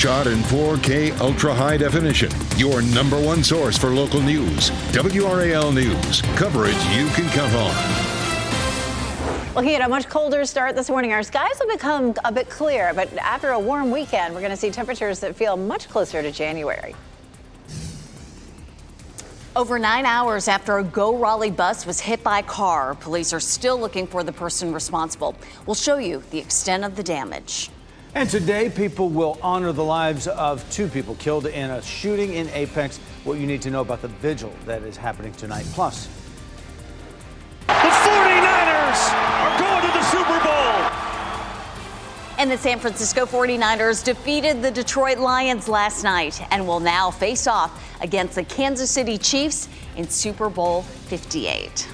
shot in 4K ultra high definition. Your number one source for local news. WRAL News. Coverage you can count on. Looking at a much colder start this morning, our skies will become a bit clear, but after a warm weekend, we're going to see temperatures that feel much closer to January. Over 9 hours after a Go Raleigh bus was hit by a car, police are still looking for the person responsible. We'll show you the extent of the damage. And today, people will honor the lives of 2 people killed in a shooting in Apex. What you need to know about the vigil that is happening tonight. Plus, the 49ers are going to the Super Bowl. And the San Francisco 49ers defeated the Detroit Lions last night and will now face off against the Kansas City Chiefs in Super Bowl 58.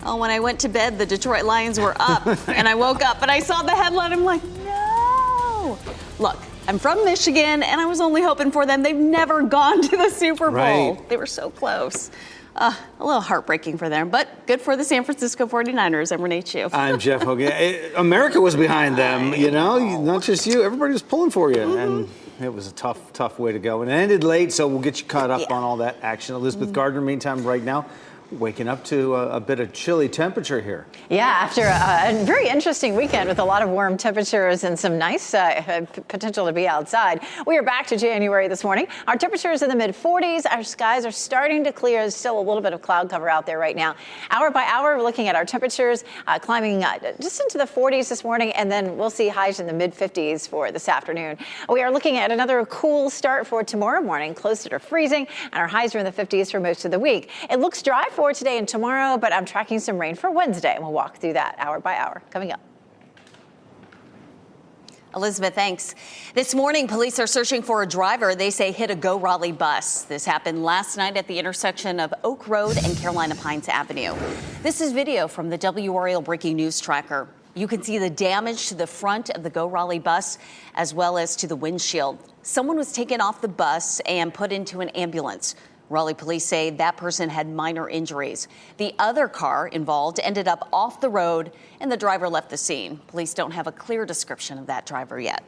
Oh, when I went to bed, the Detroit Lions were up, and I woke up and I saw the headline. I'm like, no. Look, I'm from Michigan, and I was only hoping for them. They've never gone to the Super Bowl. Right. They were so close. A little heartbreaking for them, but good for the San Francisco 49ers. I'm Renee Chu. I'm Jeff Hogan. America was behind them, you know, not just you. Everybody was pulling for you. And it was a tough way to go. And it ended late, so we'll get you caught up on all that action. Elizabeth Gardner, meantime, right now, waking up to a bit of chilly temperature here. Yeah, after a very interesting weekend with a lot of warm temperatures and some nice potential to be outside. We are back to January this morning. Our temperatures in the mid-40s. Our skies are starting to clear. There's still a little bit of cloud cover out there right now. Hour by hour, we're looking at our temperatures climbing just into the 40s this morning, and then we'll see highs in the mid-50s for this afternoon. We are looking at another cool start for tomorrow morning, closer to freezing, and our highs are in the 50s for most of the week. It looks dry for today and tomorrow, but I'm tracking some rain for Wednesday, and we'll walk through that hour by hour coming up. Elizabeth, thanks. This morning, police are searching for a driver they say hit a Go Raleigh bus. This happened last night at the intersection of Oak Road and Carolina Pines Avenue. This is video from the WRAL Breaking News Tracker. You can see the damage to the front of the Go Raleigh bus as well as to the windshield. Someone was taken off the bus and put into an ambulance. Raleigh police say that person had minor injuries. The other car involved ended up off the road, and the driver left the scene. Police don't have a clear description of that driver yet.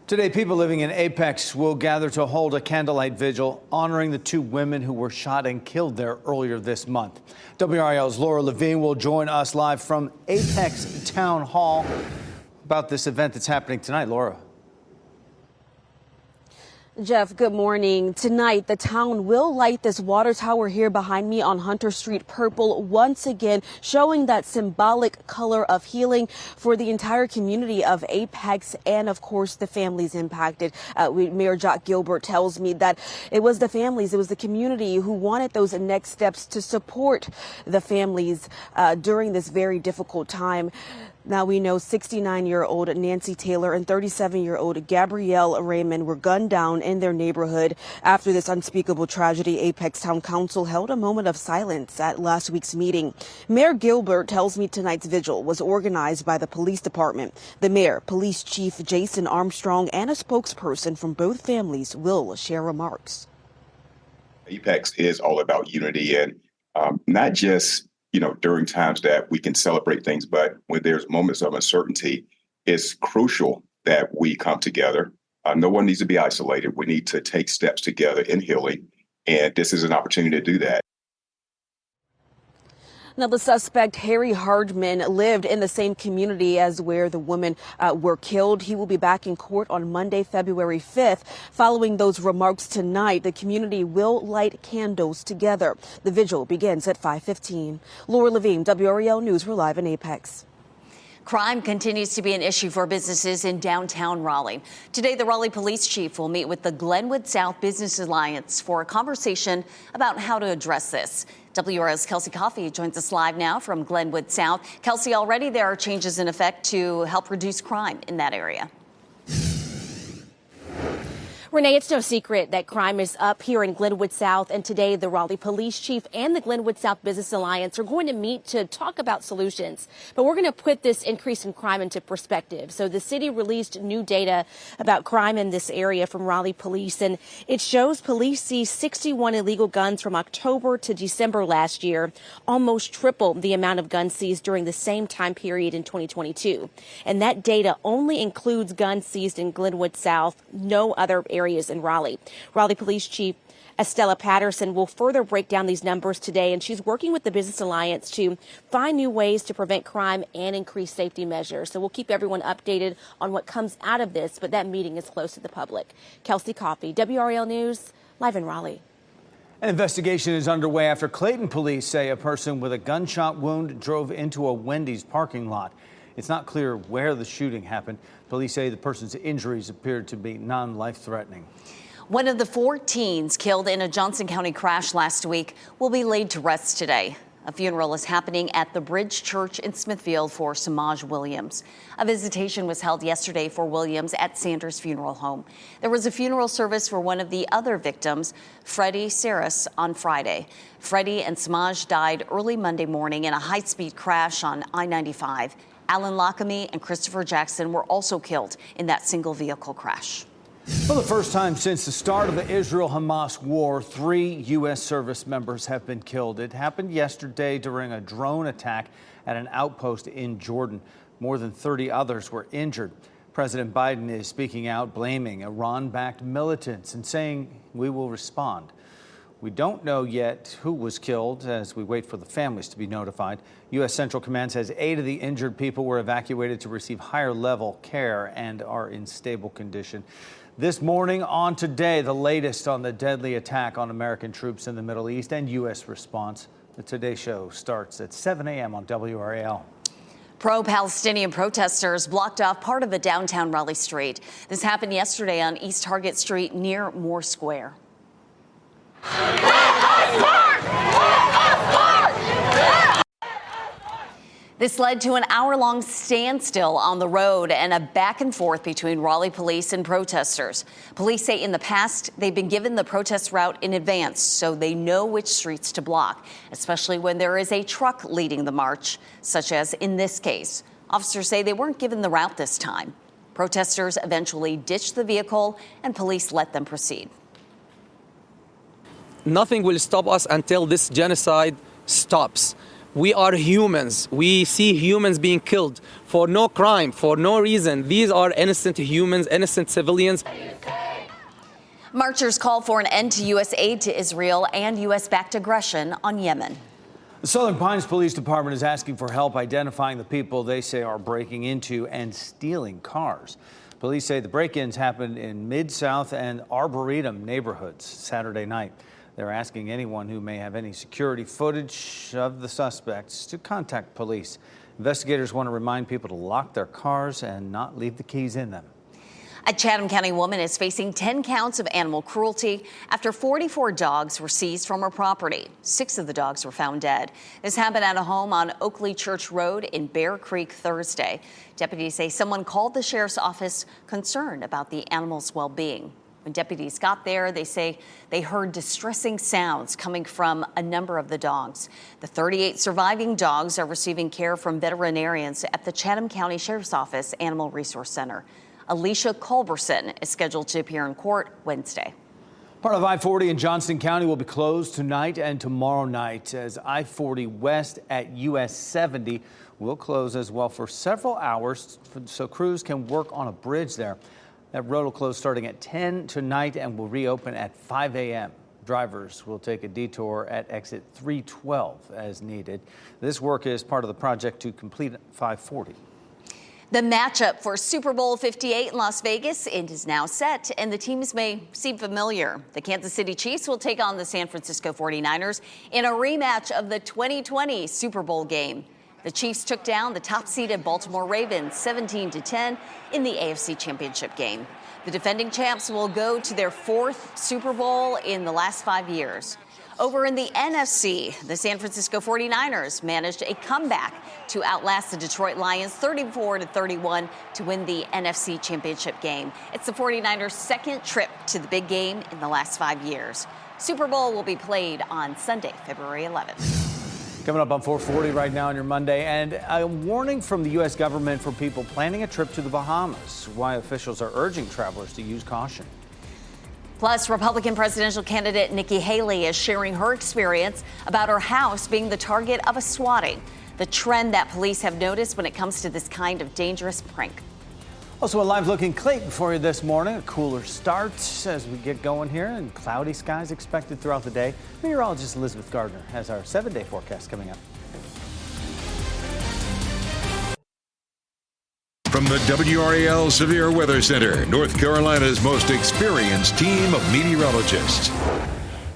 Today, people living in Apex will gather to hold a candlelight vigil honoring the 2 women who were shot and killed there earlier this month. WRAL's Laura Levine will join us live from Apex Town Hall about this event that's happening tonight. Laura. Jeff, good morning. Tonight, the town will light this water tower here behind me on Hunter Street purple once again, showing that symbolic color of healing for the entire community of Apex and, of course, the families impacted. Mayor Jock Gilbert tells me that it was the families, it was the community who wanted those next steps to support the families during this very difficult time. Now we know 69-year-old Nancy Taylor and 37-year-old Gabrielle Raymond were gunned down in their neighborhood. After this unspeakable tragedy, Apex Town Council held a moment of silence at last week's meeting. Mayor Gilbert tells me tonight's vigil was organized by the police department. The mayor, police chief Jason Armstrong, and a spokesperson from both families will share remarks. Apex is all about unity, and not just during times that we can celebrate things, but when there's moments of uncertainty, it's crucial that we come together. No one needs to be isolated. We need to take steps together in healing, and this is an opportunity to do that. Now, the suspect, Harry Hardman, lived in the same community as where the women were killed. He will be back in court on Monday, February 5th. Following those remarks tonight, the community will light candles together. The vigil begins at 5:15. Laura Levine, WRAL News. We're live in Apex. Crime continues to be an issue for businesses in downtown Raleigh. Today, the Raleigh police chief will meet with the Glenwood South Business Alliance for a conversation about how to address this. WRAL's Kelsey Coffey joins us live now from Glenwood South. Kelsey, already there are changes in effect to help reduce crime in that area. Renee, it's no secret that crime is up here in Glenwood South, and today the Raleigh Police Chief and the Glenwood South Business Alliance are going to meet to talk about solutions. But we're going to put this increase in crime into perspective. So the city released new data about crime in this area from Raleigh Police, and it shows police seized 61 illegal guns from October to December last year, almost triple the amount of guns seized during the same time period in 2022. And that data only includes guns seized in Glenwood South, no other areas in Raleigh. Raleigh Police Chief Estella Patterson will further break down these numbers today, and she's working with the Business Alliance to find new ways to prevent crime and increase safety measures. So we'll keep everyone updated on what comes out of this, but that meeting is close to the public. Kelsey Coffey, WRAL News, live in Raleigh. An investigation is underway after Clayton police say a person with a gunshot wound drove into a Wendy's parking lot. It's not clear where the shooting happened. Police say the person's injuries appeared to be non-life-threatening. One of the 4 teens killed in a Johnson County crash last week will be laid to rest today. A funeral is happening at the Bridge Church in Smithfield for Samaj Williams. A visitation was held yesterday for Williams at Sanders Funeral Home. There was a funeral service for one of the other victims, Freddie Saris, on Friday. Freddie and Samaj died early Monday morning in a high-speed crash on I-95. Alan Lockamy and Christopher Jackson were also killed in that single vehicle crash. For the first time since the start of the Israel-Hamas war, 3 U.S. service members have been killed. It happened yesterday during a drone attack at an outpost in Jordan. More than 30 others were injured. President Biden is speaking out, blaming Iran-backed militants and saying, "We will respond." We don't know yet who was killed as we wait for the families to be notified. U.S. Central Command says 8 of the injured people were evacuated to receive higher level care and are in stable condition. This morning on Today, the latest on the deadly attack on American troops in the Middle East and U.S. response. The Today Show starts at 7 a.m. on WRAL. Pro-Palestinian protesters blocked off part of a downtown Raleigh street. This happened yesterday on East Target Street near Moore Square. This led to an hour-long standstill on the road and a back and forth between Raleigh police and protesters. Police say in the past they've been given the protest route in advance so they know which streets to block, especially when there is a truck leading the march, such as in this case. Officers say they weren't given the route this time. Protesters eventually ditched the vehicle and police let them proceed. Nothing will stop us until this genocide stops. We are humans. We see humans being killed for no crime, for no reason. These are innocent humans, innocent civilians. Marchers call for an end to U.S. aid to Israel and U.S.-backed aggression on Yemen. The Southern Pines Police Department is asking for help identifying the people they say are breaking into and stealing cars. Police say the break-ins happened in Mid-South and Arboretum neighborhoods Saturday night. They're asking anyone who may have any security footage of the suspects to contact police. Investigators want to remind people to lock their cars and not leave the keys in them. A Chatham County woman is facing 10 counts of animal cruelty after 44 dogs were seized from her property. 6 of the dogs were found dead. This happened at a home on Oakley Church Road in Bear Creek Thursday. Deputies say someone called the sheriff's office concerned about the animals' well-being. When deputies got there, they say they heard distressing sounds coming from a number of the dogs. The 38 surviving dogs are receiving care from veterinarians at the Chatham County Sheriff's Office Animal Resource Center. Alicia Culberson is scheduled to appear in court Wednesday. Part of I-40 in Johnston County will be closed tonight and tomorrow night as I-40 west at US 70 will close as well for several hours so crews can work on a bridge there. That road will close starting at 10 tonight and will reopen at 5 a.m. Drivers will take a detour at exit 312 as needed. This work is part of the project to complete 540. The matchup for Super Bowl 58 in Las Vegas is now set, and the teams may seem familiar. The Kansas City Chiefs will take on the San Francisco 49ers in a rematch of the 2020 Super Bowl game. The Chiefs took down the top-seeded Baltimore Ravens 17-10 in the AFC Championship game. The defending champs will go to their 4th Super Bowl in the last 5 years. Over in the NFC, the San Francisco 49ers managed a comeback to outlast the Detroit Lions 34-31 to win the NFC Championship game. It's the 49ers' second trip to the big game in the last 5 years. Super Bowl will be played on Sunday, February 11th. Coming up on 440 right now on your Monday, and a warning from the U.S. government for people planning a trip to the Bahamas. Why officials are urging travelers to use caution. Plus, Republican presidential candidate Nikki Haley is sharing her experience about her house being the target of a swatting, the trend that police have noticed when it comes to this kind of dangerous prank. Also, a live-looking Clayton for you this morning. A cooler start as we get going here, and cloudy skies expected throughout the day. Meteorologist Elizabeth Gardner has our 7-day forecast coming up. From the WRAL Severe Weather Center, North Carolina's most experienced team of meteorologists.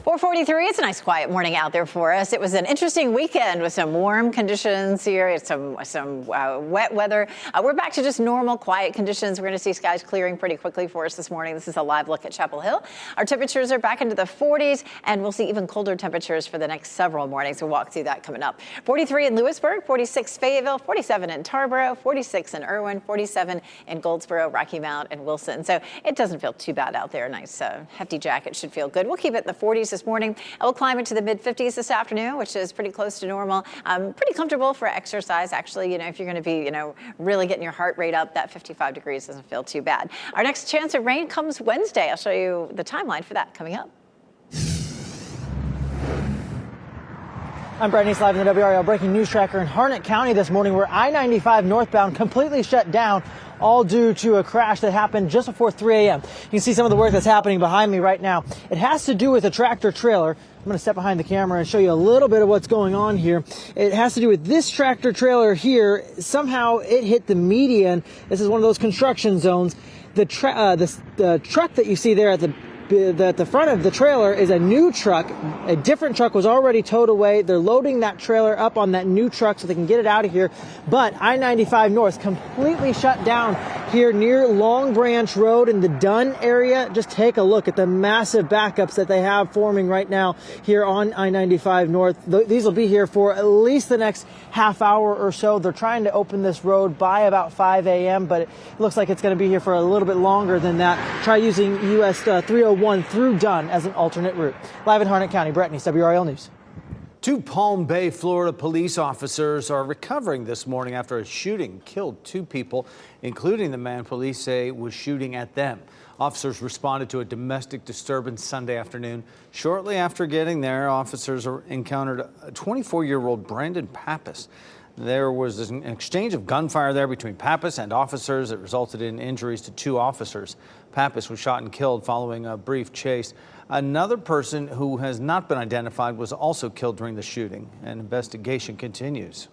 443, it's a nice quiet morning out there for us. It was an interesting weekend with some warm conditions here, some wet weather. We're back to just normal quiet conditions. We're going to see skies clearing pretty quickly for us this morning. This is a live look at Chapel Hill. Our temperatures are back into the 40s, and we'll see even colder temperatures for the next several mornings. We'll walk through that coming up. 43 in Lewisburg, 46 Fayetteville, 47 in Tarboro, 46 in Irwin, 47 in Goldsboro, Rocky Mount, and Wilson. So it doesn't feel too bad out there. Nice hefty jacket should feel good. We'll keep it in the 40s this morning. We'll climb into the mid-50s this afternoon, which is pretty close to normal. Pretty comfortable for exercise, actually. You know, if you're going to be, really getting your heart rate up, that 55 degrees doesn't feel too bad. Our next chance of rain comes Wednesday. I'll show you the timeline for that coming up. I'm Brett Neese, live in the WRAL breaking news tracker in Harnett County this morning, where I-95 northbound completely shut down, all due to a crash that happened just before 3 a.m. You can see some of the work that's happening behind me right now. It has to do with a tractor trailer. I'm going to step behind the camera and show you a little bit of what's going on here. It has to do with this tractor trailer here. Somehow it hit the median. This is one of those construction zones. The truck that you see there at the front of the trailer is a new truck. A different truck was already towed away. They're loading that trailer up on that new truck so they can get it out of here. But I-95 North completely shut down here near Long Branch Road in the Dunn area. Just take a look at the massive backups that they have forming right now here on I-95 North. These will be here for at least the next half hour or so. They're trying to open this road by about 5 a.m., but it looks like it's going to be here for a little bit longer than that. Try using US 301 through Dunn as an alternate route. Live in Harnett County, Brett Neese, WRAL News. 2 Palm Bay, Florida police officers are recovering this morning after a shooting killed 2 people, including the man police say was shooting at them. Officers responded to a domestic disturbance Sunday afternoon. Shortly after getting there, officers encountered a 24-year-old Brandon Pappas. There was an exchange of gunfire there between Pappas and officers that resulted in injuries to 2 officers. Pappas was shot and killed following a brief chase. Another person who has not been identified was also killed during the shooting. An investigation continues.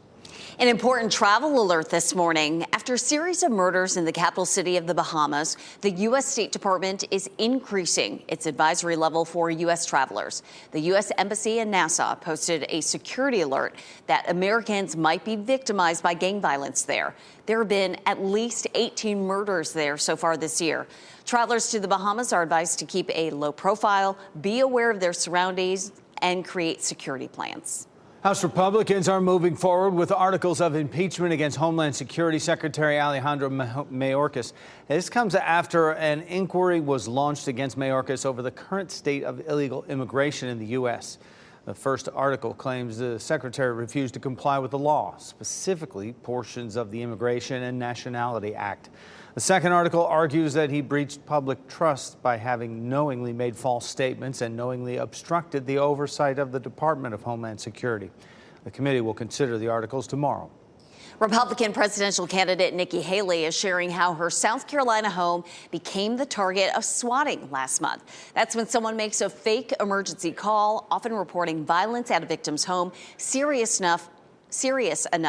An important travel alert this morning. After a series of murders in the capital city of the Bahamas, the U.S. State Department is increasing its advisory level for U.S. travelers. The U.S. Embassy in Nassau posted a security alert that Americans might be victimized by gang violence there. There have been at least 18 murders there so far this year. Travelers to the Bahamas are advised to keep a low profile, be aware of their surroundings, and create security plans. House Republicans are moving forward with articles of impeachment against Homeland Security Secretary Alejandro Mayorkas. This comes after an inquiry was launched against Mayorkas over the current state of illegal immigration in the U.S. The first article claims the secretary refused to comply with the law, specifically portions of the Immigration and Nationality Act. The second article argues that he breached public trust by having knowingly made false statements and knowingly obstructed the oversight of the Department of Homeland Security. The committee will consider the articles tomorrow. Republican presidential candidate Nikki Haley is sharing how her South Carolina home became the target of swatting last month. That's when someone makes a fake emergency call, often reporting violence at a victim's home, serious enough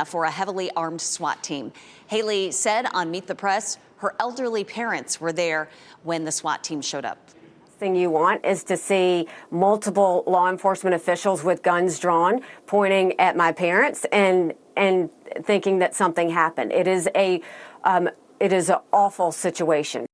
for a heavily armed SWAT team. Haley said on Meet the Press her elderly parents were there when the SWAT team showed up. Thing you want is to see multiple law enforcement officials with guns drawn pointing at my parents and thinking that something happened. It is an awful situation.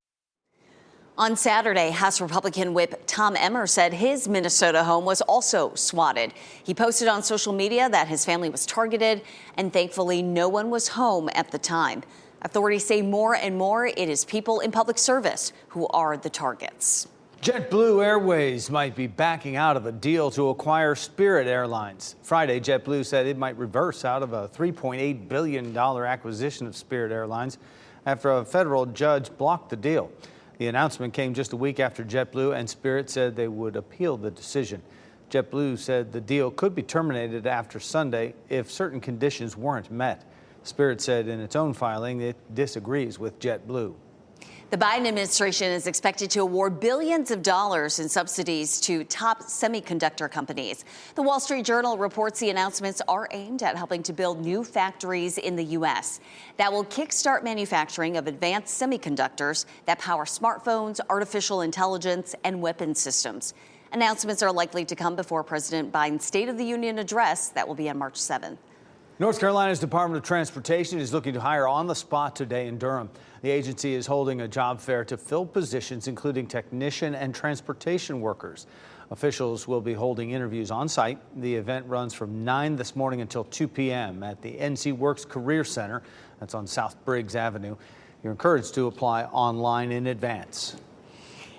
On Saturday, House Republican Whip Tom Emmer said his Minnesota home was also swatted. He posted on social media that his family was targeted, and thankfully no one was home at the time. Authorities say more and more it is people in public service who are the targets. JetBlue Airways might be backing out of a deal to acquire Spirit Airlines. Friday, JetBlue said it might reverse out of a $3.8 billion acquisition of Spirit Airlines after a federal judge blocked the deal. The announcement came just a week after JetBlue and Spirit said they would appeal the decision. JetBlue said the deal could be terminated after Sunday if certain conditions weren't met. Spirit said in its own filing it disagrees with JetBlue. The Biden administration is expected to award billions of dollars in subsidies to top semiconductor companies. The Wall Street Journal reports the announcements are aimed at helping to build new factories in the U.S. that will kickstart manufacturing of advanced semiconductors that power smartphones, artificial intelligence, and weapon systems. Announcements are likely to come before President Biden's State of the Union address that will be on March 7th. North Carolina's Department of Transportation is looking to hire on the spot today in Durham. The agency is holding a job fair to fill positions including technician and transportation workers. Officials will be holding interviews on site. The event runs from 9 this morning until 2 p.m. at the NC Works Career Center. That's on South Briggs Avenue. You're encouraged to apply online in advance.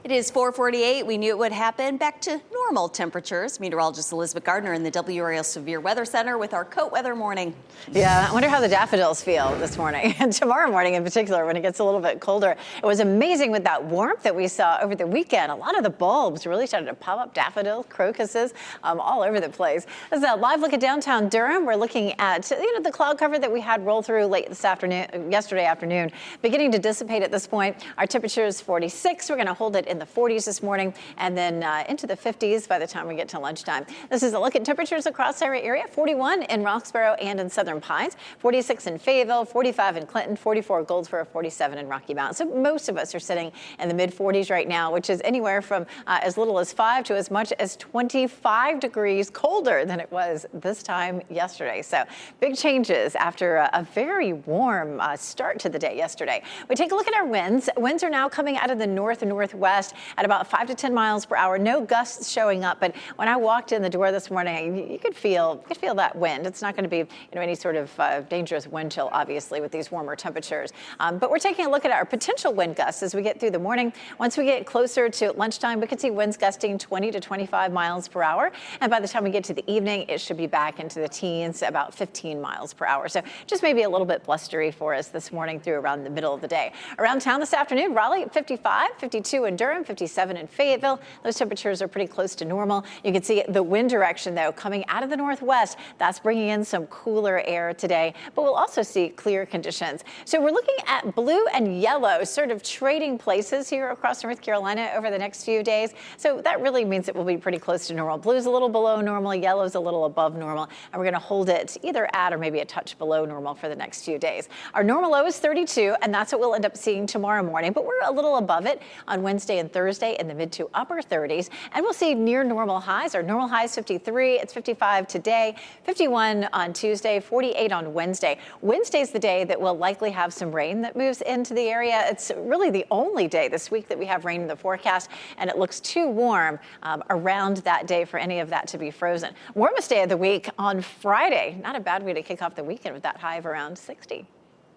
It is 4:48. We knew it would happen. Back to normal temperatures. Meteorologist Elizabeth Gardner in the WRAL Severe Weather Center with our coat weather morning. Yeah, I wonder how the daffodils feel this morning and tomorrow morning in particular when it gets a little bit colder. It was amazing with that warmth that we saw over the weekend. A lot of the bulbs really started to pop up, daffodils, crocuses, all over the place. This is a live look at downtown Durham. We're looking at the cloud cover that we had roll through late yesterday afternoon, beginning to dissipate at this point. Our temperature is 46. We're going to hold it in the 40s this morning and then into the 50s by the time we get to lunchtime. This is a look at temperatures across our area. 41 in Roxborough and in Southern Pines, 46 in Fayetteville, 45 in Clinton, 44 Goldsboro, 47 in Rocky Mount. So most of us are sitting in the mid 40s right now, which is anywhere from as little as 5 to as much as 25 degrees colder than it was this time yesterday. So big changes after a very warm start to the day yesterday. We take a look at our winds. Winds are now coming out of the north and northwest at about 5 to 10 miles per hour. No gusts showing up, but when I walked in the door this morning, you could feel that wind. It's not going to be any sort of dangerous wind chill, obviously, with these warmer temperatures. But we're taking a look at our potential wind gusts as we get through the morning. Once we get closer to lunchtime, we could see winds gusting 20 to 25 miles per hour. And by the time we get to the evening, it should be back into the teens, about 15 miles per hour. So just maybe a little bit blustery for us this morning through around the middle of the day. Around town this afternoon, Raleigh 55, 52 in Durham, 57 in Fayetteville. Those temperatures are pretty close to normal. You can see the wind direction, though, coming out of the northwest. That's bringing in some cooler air today, but we'll also see clear conditions. So we're looking at blue and yellow sort of trading places here across North Carolina over the next few days. So that really means it will be pretty close to normal. Blue's a little below normal, yellow's a little above normal, and we're going to hold it either at or maybe a touch below normal for the next few days. Our normal low is 32, and that's what we'll end up seeing tomorrow morning, but we're a little above it on Wednesday and Thursday in the mid to upper 30s, and we'll see near normal highs. Our normal high is 53, it's 55 today, 51 on Tuesday, 48 on Wednesday. Wednesday's the day that we'll likely have some rain that moves into the area. It's really the only day this week that we have rain in the forecast, and it looks too warm around that day for any of that to be frozen. Warmest day of the week on Friday. Not a bad way to kick off the weekend with that high of around 60.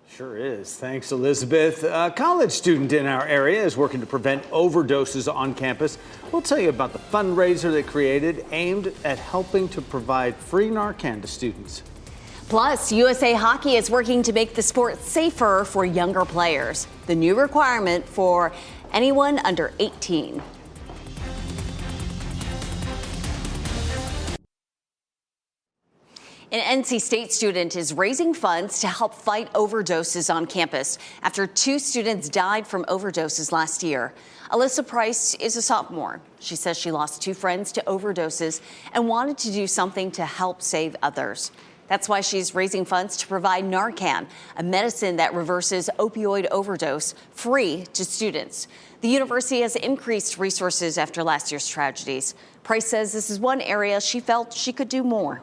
Sure is. Thanks, Elizabeth. A college student in our area is working to prevent overdoses on campus. We'll tell you about the fundraiser they created aimed at helping to provide free Narcan to students. Plus, USA Hockey is working to make the sport safer for younger players. The new requirement for anyone under 18. An NC State student is raising funds to help fight overdoses on campus after 2 students died from overdoses last year. Alyssa Price is a sophomore. She says she lost 2 friends to overdoses and wanted to do something to help save others. That's why she's raising funds to provide Narcan, a medicine that reverses opioid overdose, free to students. The university has increased resources after last year's tragedies. Price says this is one area she felt she could do more.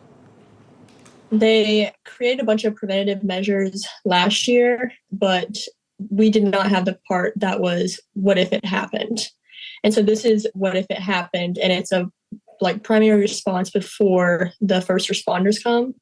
They created a bunch of preventative measures last year, but we did not have the part that was what if it happened. And so this is what if it happened, and it's a primary response before the first responders come.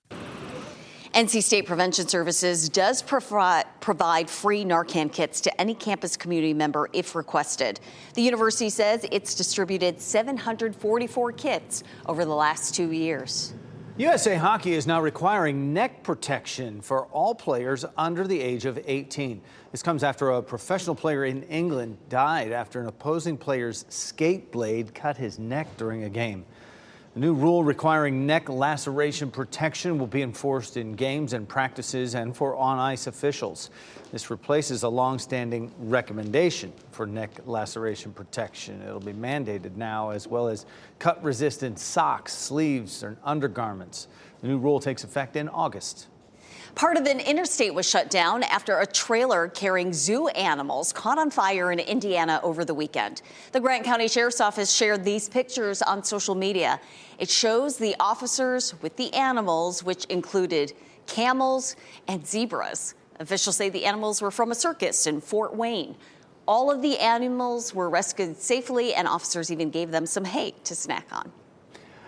NC State Prevention Services does provide free Narcan kits to any campus community member if requested. The university says it's distributed 744 kits over the last 2 years. USA Hockey is now requiring neck protection for all players under the age of 18. This comes after a professional player in England died after an opposing player's skate blade cut his neck during a game. The new rule requiring neck laceration protection will be enforced in games and practices and for on-ice officials. This replaces a long-standing recommendation for neck laceration protection. It'll be mandated now, as well as cut-resistant socks, sleeves, and undergarments. The new rule takes effect in August. Part of an interstate was shut down after a trailer carrying zoo animals caught on fire in Indiana over the weekend. The Grant County Sheriff's Office shared these pictures on social media. It shows the officers with the animals, which included camels and zebras. Officials say the animals were from a circus in Fort Wayne. All of the animals were rescued safely, and officers even gave them some hay to snack on.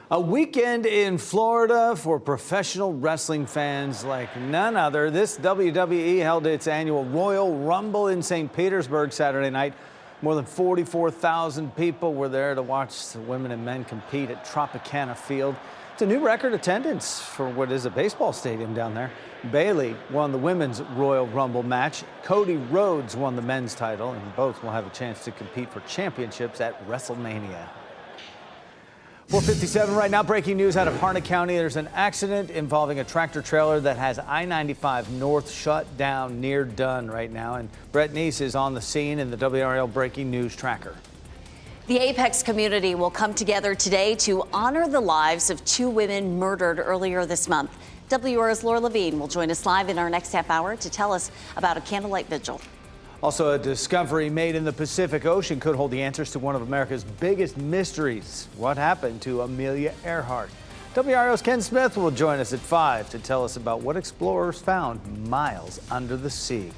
A weekend in Florida for professional wrestling fans like none other. This WWE held its annual Royal Rumble in St. Petersburg Saturday night. More than 44,000 people were there to watch the women and men compete at Tropicana Field. It's a new record attendance for what is a baseball stadium down there. Bayley won the women's Royal Rumble match. Cody Rhodes won the men's title, and both will have a chance to compete for championships at WrestleMania. 4:57 right now. Breaking news out of Harnett County. There's an accident involving a tractor trailer that has I-95 North shut down near Dunn right now. And Brett Neese is on the scene in the WRAL Breaking News Tracker. The Apex community will come together today to honor the lives of 2 women murdered earlier this month. WRAL's Laura Levine will join us live in our next half hour to tell us about a candlelight vigil. Also, a discovery made in the Pacific Ocean could hold the answers to one of America's biggest mysteries. What happened to Amelia Earhart? WRAL's Ken Smith will join us at 5 to tell us about what explorers found miles under the sea.